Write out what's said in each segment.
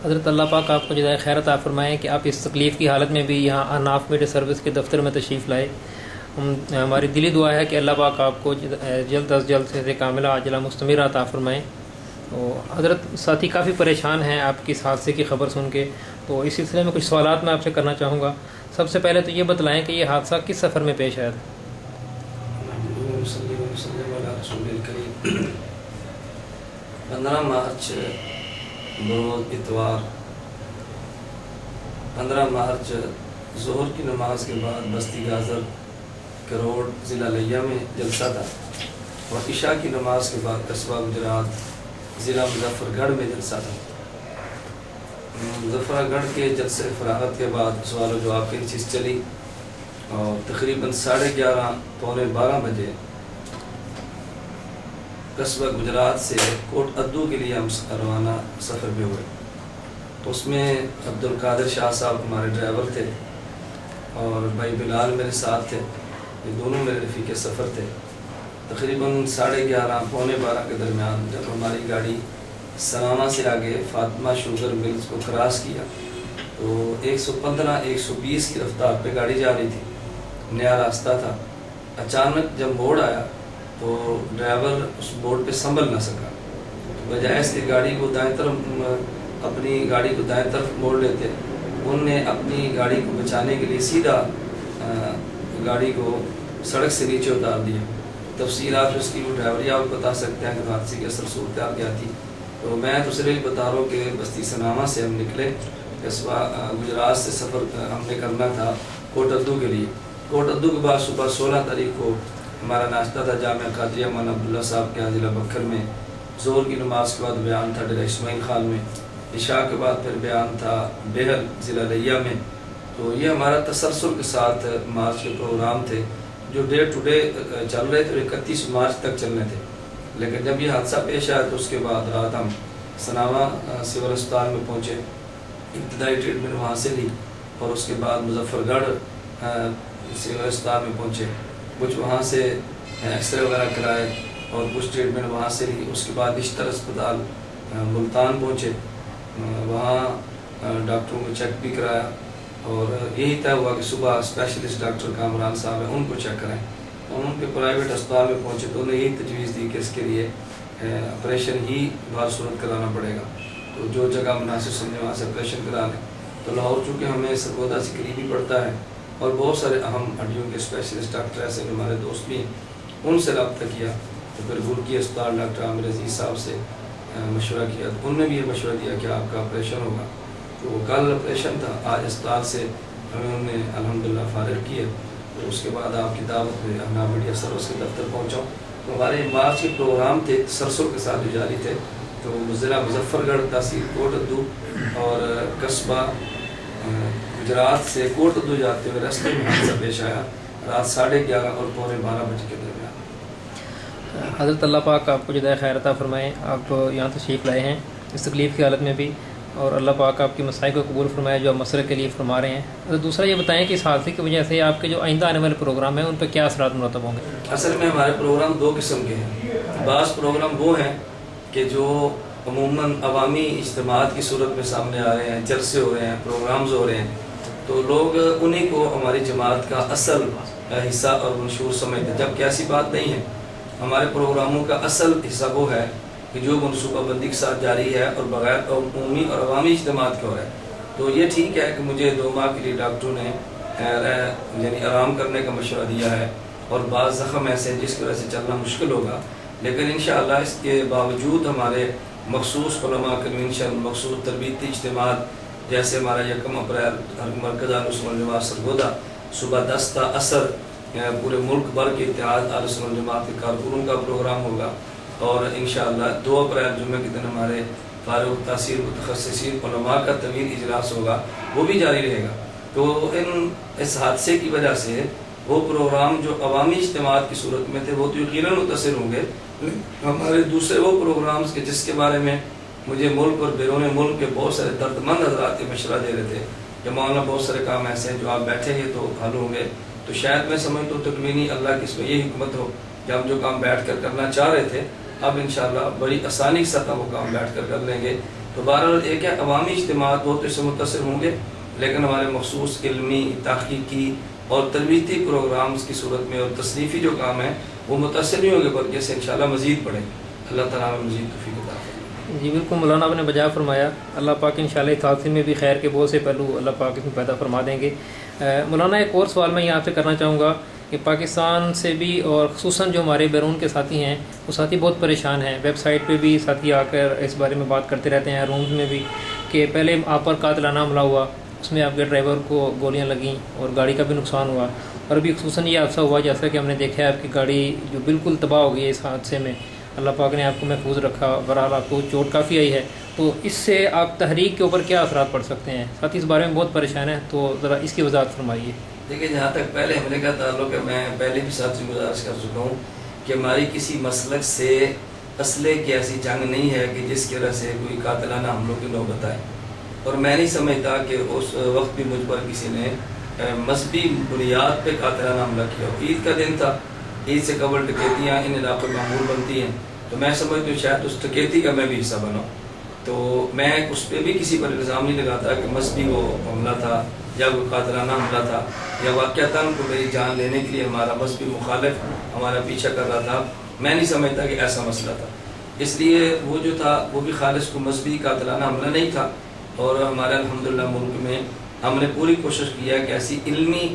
حضرت اللہ پاک آپ کو جزائے خیر عطا فرمائیں کہ آپ اس تکلیف کی حالت میں بھی یہاں اناف میڈیا سروس کے دفتر میں تشریف لائے. ہماری دلی دعا ہے کہ اللہ پاک آپ کو جلد از جلد صحت کاملہ عاجلہ مستمرہ عطا فرمائیں. تو حضرت ساتھی کافی پریشان ہیں آپ کی اس حادثے کی خبر سن کے، تو اس سلسلے میں کچھ سوالات میں آپ سے کرنا چاہوں گا. سب سے پہلے تو یہ بتلائیں کہ یہ حادثہ کس سفر میں پیش آیا تھا؟ 15 مارچ بروز اتوار 15 مارچ ظہر کی نماز کے بعد بستی گازر کروڑ ضلع لیہ میں جلسہ تھا، اور عشاء کی نماز کے بعد قصبہ گجرات ضلع مظفر گڑھ میں جلسہ تھا. مظفر گڑھ کے جلسے فراغت کے بعد سوال و جواب کی چیز چلی، اور تقریباً 11:30 پونے 12 بجے قصبہ گجرات سے کوٹ ادو کے لیے ہم روانہ سفر پہ ہوئے. اس میں عبد القادر شاہ صاحب ہمارے ڈرائیور تھے، اور بھائی بلال میرے ساتھ تھے. یہ دونوں میرے رفیق سفر تھے. تقریباً 11:30 پونے 12 کے درمیان جب ہماری گاڑی سناما سے آگے فاطمہ شوگر ملز کو کراس کیا تو 115-120 کی رفتار پہ گاڑی جا رہی تھی. نیا راستہ تھا. اچانک جب موڑ آیا تو ڈرائیور اس موڑ پہ سنبھل نہ سکا. بجائے اس کی گاڑی کو دائیں طرف اپنی گاڑی کو دائیں طرف موڑ لیتے، ان نے اپنی گاڑی کو بچانے کے لیے سیدھا گاڑی کو سڑک سے نیچے اتار دیا. تفصیلات اس کی وہ ڈرائیوری آپ بتا سکتے ہیں کہ حادثے کی اثر صورتحال کیا تھی. تو میں تو صرف بتا رہا ہوں کہ بستی سناما سے ہم نکلے. قصبہ گجرات سے سفر ہم نے کرنا تھا کوٹ ادو کے لیے. کوٹ ادو کے بعد صبح 16 تاریخ کو ہمارا ناشتہ تھا جامعہ قادریہ مولانا عبداللہ صاحب کے یہاں ضلع بکر میں. ظہر کی نماز کے بعد بیان تھا ڈیرہ اسماعیل خان میں. عشاء کے بعد پھر بیان تھا بہل ضلع لیہ میں. تو یہ ہمارا تسلسل کے ساتھ مارچ کے پروگرام تھے جو ڈے ٹو ڈے چل رہے تھے. 31 مارچ تک چلنے تھے، لیکن جب یہ حادثہ پیش آیا تو اس کے بعد رات ہم سناما سول اسپتال میں پہنچے. ابتدائی ٹریٹمنٹ وہاں سے لی، اور اس کے بعد مظفر گڑھ سول اسپتال میں پہنچے. کچھ وہاں سے ایکس رے وغیرہ کرائے اور کچھ ٹریٹمنٹ وہاں سے لی. اس کے بعد اشتر اسپتال ملتان پہنچے. وہاں ڈاکٹروں کو چیک بھی کرایا، اور یہی طے ہوا کہ صبح اسپیشلسٹ ڈاکٹر کامران صاحب ہیں ان کو چیک کرائیں. ان کے پرائیویٹ اسپتال میں پہنچے تو انہیں یہی تجویز دی کہ اس کے لیے آپریشن ہی بہر صورت کرانا پڑے گا. تو جو جگہ مناسب سمجھے وہاں سے آپریشن کرا لیں. تو لاہور چونکہ ہمیں سرگودا سے قریبی پڑتا ہے، اور بہت سارے اہم ہڈیوں کے اسپیشلسٹ ڈاکٹر ایسے کہ ہمارے دوست بھی ہیں، ان سے رابطہ کیا. تو پھر گرکی اسپتال ڈاکٹر عامر عزیز صاحب سے مشورہ کیا. انہوں نے بھی یہ مشورہ دیا کہ آپ کا آپریشن ہوگا. تو کل آپریشن تھا. آج اسپتال سے ہمیں انہوں نے الحمدللہ فارغ کیا. تو اس کے بعد آپ کی دعوت میں اناف میڈیا سروس کے دفتر پہنچا. تو ہمارے مارچ کے پروگرام تھے تسلسل کے ساتھ جو جاری تھے. تو ضلع مظفر گڑھ تحصیل کوٹ ادو اور قصبہ گجرات سے کوٹ ادو جاتے ہوئے راستے میں حادثہ پیش آیا رات 11:30 اور پونے 12 بجے کے درمیان. حضرت اللہ پاک آپ کو جزائے خیر عطا فرمائیں. آپ یہاں تشریف لائے ہیں اس تکلیف کی حالت میں بھی، اور اللہ پاک آپ کی مسائل کو قبول فرمائے جو آپ مسئلے کے لیے فرما رہے ہیں. دوسرا یہ بتائیں کہ اس حادثے کی وجہ سے آپ کے جو آئندہ آنے والے پروگرام ہیں ان پہ کیا اثرات مرتب ہوں گے؟ اصل میں ہمارے پروگرام 2 قسم کے ہیں. بعض پروگرام وہ ہیں کہ جو عموماً عوامی اجتماعات کی صورت میں سامنے آ رہے ہیں، جلسے ہو رہے ہیں، پروگرامز ہو رہے ہیں، تو لوگ انہیں کو ہماری جماعت کا اصل حصہ اور منشور سمجھتے ہیں، جبکہ ایسی بات نہیں ہے. ہمارے پروگراموں کا اصل حصہ وہ ہے کہ جو منصوبہ بندی کے ساتھ جاری ہے اور بغیر عمومی اور عوامی اجتماعات کے ہو رہا ہے. تو یہ ٹھیک ہے کہ مجھے 2 ماہ کے لیے ڈاکٹروں نے یعنی آرام کرنے کا مشورہ دیا ہے، اور بعض زخم ایسے ہیں جس کی وجہ سے چلنا مشکل ہوگا، لیکن انشاءاللہ اس کے باوجود ہمارے مخصوص علماء کنونشن، مخصوص تربیتی اجتماعات، جیسے ہمارا 1 اپریل مرکز اہل سنت والجماعت سرگودا صبح 10 تا عصر پورے ملک بھر کے اتحاد اہل سنت والجماعت کے کارکنوں کا پروگرام ہوگا، اور انشاءاللہ 2 اپریل جمعہ کے دن ہمارے فارغ التحصیل متخصصین علماء کا طویل اجلاس ہوگا، وہ بھی جاری رہے گا. تو اس حادثے کی وجہ سے وہ پروگرام جو عوامی اجتماعات کی صورت میں تھے وہ تو یقیناً متاثر ہوں گے. ہمارے دوسرے وہ پروگرامز کے جس کے بارے میں مجھے ملک اور بیرون ملک کے بہت سارے دردمند حضرات مشورہ دے رہے تھے کہ مولانا بہت سارے کام ایسے ہیں جو آپ بیٹھیں گے تو حل ہوں گے. تو شاید میں سمجھتا ہوں تکوینی اللہ کی اس میں یہ حکمت ہو کہ ہم جو کام بیٹھ کر کرنا چاہ رہے تھے اب انشاءاللہ بڑی آسانی کے ساتھ وہ کام بیٹھ کر لیں گے. تو بہرحال ایک ہے عوامی اجتماعات وہ تو اس سے متاثر ہوں گے، لیکن ہمارے مخصوص علمی تحقیقی اور تربیتی پروگرامز کی صورت میں اور تصنیفی جو کام ہے وہ متاثر نہیں ہوں گے، بلکہ اسے انشاءاللہ مزید بڑھیں. اللہ تعالیٰ ہمیں مزید توفیق عطا فرمائے. جی بالکل مولانا آپ نے بجا فرمایا. اللہ پاک انشاءاللہ اس حادثے میں بھی خیر کے بہت سے پہلو اللہ پاک اس میں پیدا فرما دیں گے. مولانا ایک اور سوال میں یہاں سے کرنا چاہوں گا کہ پاکستان سے بھی اور خصوصاً جو ہمارے بیرون کے ساتھی ہیں وہ ساتھی بہت پریشان ہیں. ویب سائٹ پہ بھی ساتھی آ کر اس بارے میں بات کرتے رہتے ہیں، رومز میں بھی، کہ پہلے آپ پر قاتلانہ حملہ ہوا، اس میں آپ کے ڈرائیور کو گولیاں لگیں اور گاڑی کا بھی نقصان ہوا، اور ابھی خصوصاً یہ حادثہ ہوا جیسا کہ ہم نے دیکھا ہے آپ کی گاڑی جو بالکل تباہ ہو گئی ہے اس حادثے میں. اللہ پاک نے آپ کو محفوظ رکھا، بہرحال آپ کو چوٹ کافی آئی ہے. تو اس سے آپ تحریک کے اوپر کیا اثرات پڑ سکتے ہیں؟ ساتھی اس بارے میں بہت پریشان ہیں، تو ذرا اس کی وضاحت فرمائیے. دیکھیں، جہاں تک پہلے حملے کا تعلق ہے، میں پہلے بھی ساتھی گزارش کر چکا ہوں کہ ہماری کسی مسلک سے اسلحے کی ایسی جنگ نہیں ہے کہ جس کی وجہ سے کوئی قاتلانہ حملوں کی نوبت آئے. اور میں نہیں سمجھتا کہ اس وقت بھی مجھ پر کسی نے مذہبی بنیاد پہ قاتلانہ حملہ کیا ہو. عید کا دن تھا، عید سے قبل ڈکیتیاں ان علاقوں میں معمول بنتی ہیں، تو میں سمجھتا ہوں شاید اس ڈکیتی کا میں بھی حصہ بناؤں. تو میں اس پہ بھی کسی پر الزام نہیں لگاتا کہ مذہبی وہ حملہ تھا یا کوئی قاتلانہ حملہ تھا یا واقعتاً کو میری جان لینے کے لیے ہمارا مذہبی مخالف ہمارا پیچھا کر رہا تھا. میں نہیں سمجھتا کہ ایسا مسئلہ تھا. اس لیے وہ جو تھا وہ بھی خالص کو مذہبی قاتلانہ حملہ نہیں تھا. اور ہمارے الحمدللہ ملک میں ہم نے پوری کوشش کیا کہ ایسی علمی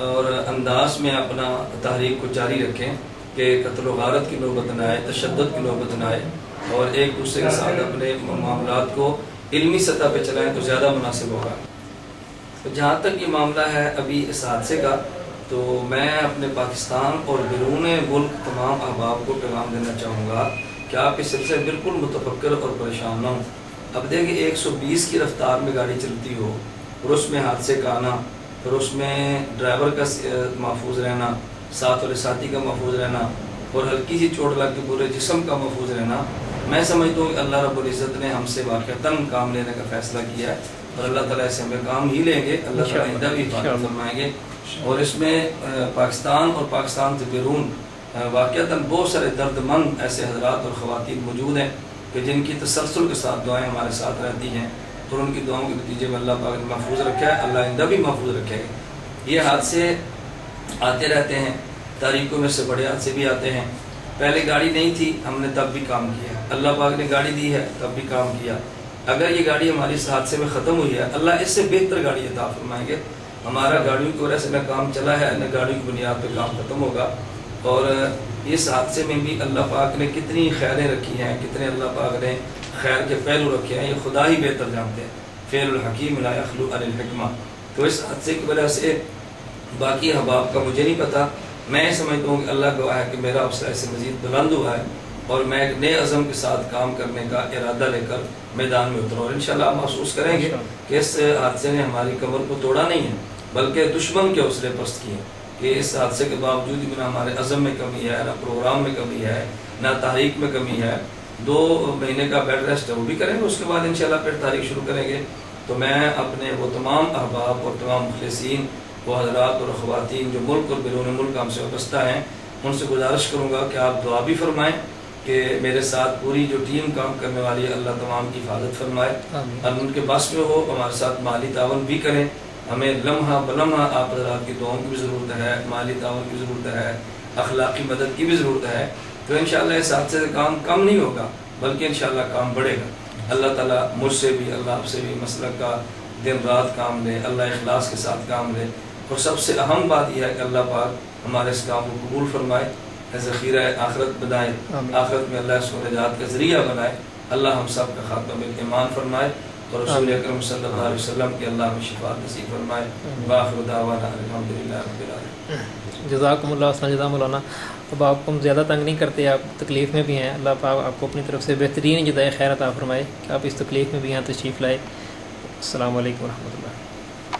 اور انداز میں اپنا تحریک کو جاری رکھیں کہ قتل و غارت کی نوبت نہ آئے، تشدد کی نوبت نہ آئے، اور ایک دوسرے کے ساتھ اپنے معاملات کو علمی سطح پہ چلائیں تو زیادہ مناسب ہوگا. جہاں تک یہ معاملہ ہے ابھی اس حادثے کا، تو میں اپنے پاکستان اور بیرون ملک تمام احباب کو پیغام دینا چاہوں گا کہ آپ اس سلسلے سے بالکل متفکر اور پریشان نہ ہوں. اب دیکھیں 120 کی رفتار میں گاڑی چلتی ہو اور اس میں حادثے کا آنا، پھر اس میں ڈرائیور کا محفوظ رہنا، ساتھ والے ساتھی کا محفوظ رہنا، اور ہلکی سی چوٹ لگ کے پورے جسم کا محفوظ رہنا، میں سمجھتا ہوں کہ اللہ رب العزت نے ہم سے واقعتاً کام لینے کا فیصلہ کیا ہے، اور اللہ تعالیٰ سے ہمیں کام ہی لیں گے، اللہ تعالیٰ آئندہ بھی حفاظت فرمائیں گے. اور اس میں پاکستان اور پاکستان سے بیرون واقعتاً بہت سارے درد مند ایسے حضرات اور خواتین موجود ہیں کہ جن کی تسلسل کے ساتھ دعائیں ہمارے ساتھ رہتی ہیں، اور ان کی دعاؤں کے نتیجے میں اللہ پاک نے محفوظ رکھا ہے، اللہ آئندہ بھی محفوظ رکھے گا. یہ حادثے آتے رہتے ہیں، تاریخوں میں سے بڑے حادثے بھی آتے ہیں. پہلے گاڑی نہیں تھی، ہم نے تب بھی کام کیا. اللہ پاک نے گاڑی دی ہے، تب بھی کام کیا. اگر یہ گاڑی ہماری اس حادثے میں ختم ہوئی ہے، اللہ اس سے بہتر گاڑی عطا فرمائیں گے. ہمارا گاڑیوں کی وجہ سے نہ کام چلا ہے، نہ گاڑیوں کی بنیاد پہ کام ختم ہوگا. اور اس حادثے میں بھی اللہ پاک نے کتنی خیریں رکھی ہیں، کتنے اللہ پاک نے خیر کے پہلو رکھے ہیں، یہ خدا ہی بہتر جانتے ہیں. فعل الحکیم لا یخلو عن الحکمہ. تو اس حادثے کی وجہ سے باقی احباب کا مجھے نہیں پتا. میں سمجھتا ہوں کہ اللہ گواہ ہے کہ میرا حوصلہ اس سے مزید بلند ہوا ہے، اور میں ایک نئے عزم کے ساتھ کام کرنے کا ارادہ لے کر میدان میں اتروں. اور انشاءاللہ آپ محسوس کریں گے کہ اس حادثے نے ہماری کمر کو توڑا نہیں ہے، بلکہ دشمن کے حوصلے پست کیے. کہ اس حادثے کے باوجود بھی نہ ہمارے عزم میں کمی ہے، نہ پروگرام میں کمی ہے، نہ تحریک میں کمی ہے. 2 مہینے کا بیڈ ریسٹ ہے وہ بھی کریں گے، اس کے بعد انشاءاللہ پھر تحریک شروع کریں گے. تو میں اپنے وہ تمام احباب اور تمام مخلصین، وہ حضرات اور خواتین جو ملک اور بیرون ملک ہم سے وابستہ ہیں، ان سے گزارش کروں گا کہ آپ دعا بھی فرمائیں کہ میرے ساتھ پوری جو ٹیم کام کرنے والی ہے اللہ تمام کی حفاظت فرمائے، اور ان کے بس میں ہو ہمارے ساتھ مالی تعاون بھی کریں. ہمیں لمحہ بلمحہ آپ حضرات کی دعاؤں کی بھی ضرورت ہے، مالی تعاون کی ضرورت ہے، اخلاقی مدد کی بھی ضرورت ہے. تو انشاءاللہ اس حادثے سے کام کم نہیں ہوگا، بلکہ انشاءاللہ کام بڑھے گا. اللہ تعالیٰ مجھ سے بھی، اللہ آپ سے بھی مسلک کا دن رات کام لے، اللہ اخلاص کے ساتھ کام لے. اور سب سے اہم بات یہ ہے کہ اللہ پاک ہمارے اس کام کو قبول فرمائے، ذخیرہ آخرت بنائے، آخرت میں اللہ اس کو نجات کا ذریعہ بنائے. اللہ ہم سب کا خاتمہ بالایمان فرمائے، اور رسول اکرم صلی اللہ علیہ وسلم کے اللہ ہمیں شفاعت نصیب فرمائے. وآخر دعوانا الحمدللہ رب العالمین. جزاکم اللہ حسنا جزا مولانا. اب آپ کو ہم زیادہ تنگ نہیں کرتے، آپ تکلیف میں بھی ہیں. اللہ پاک آپ کو اپنی طرف سے بہترین جزائے خیر عطا فرمائے کہ آپ اس تکلیف میں بھی یہاں تشریف لائے. السلام علیکم ورحمۃ اللہ.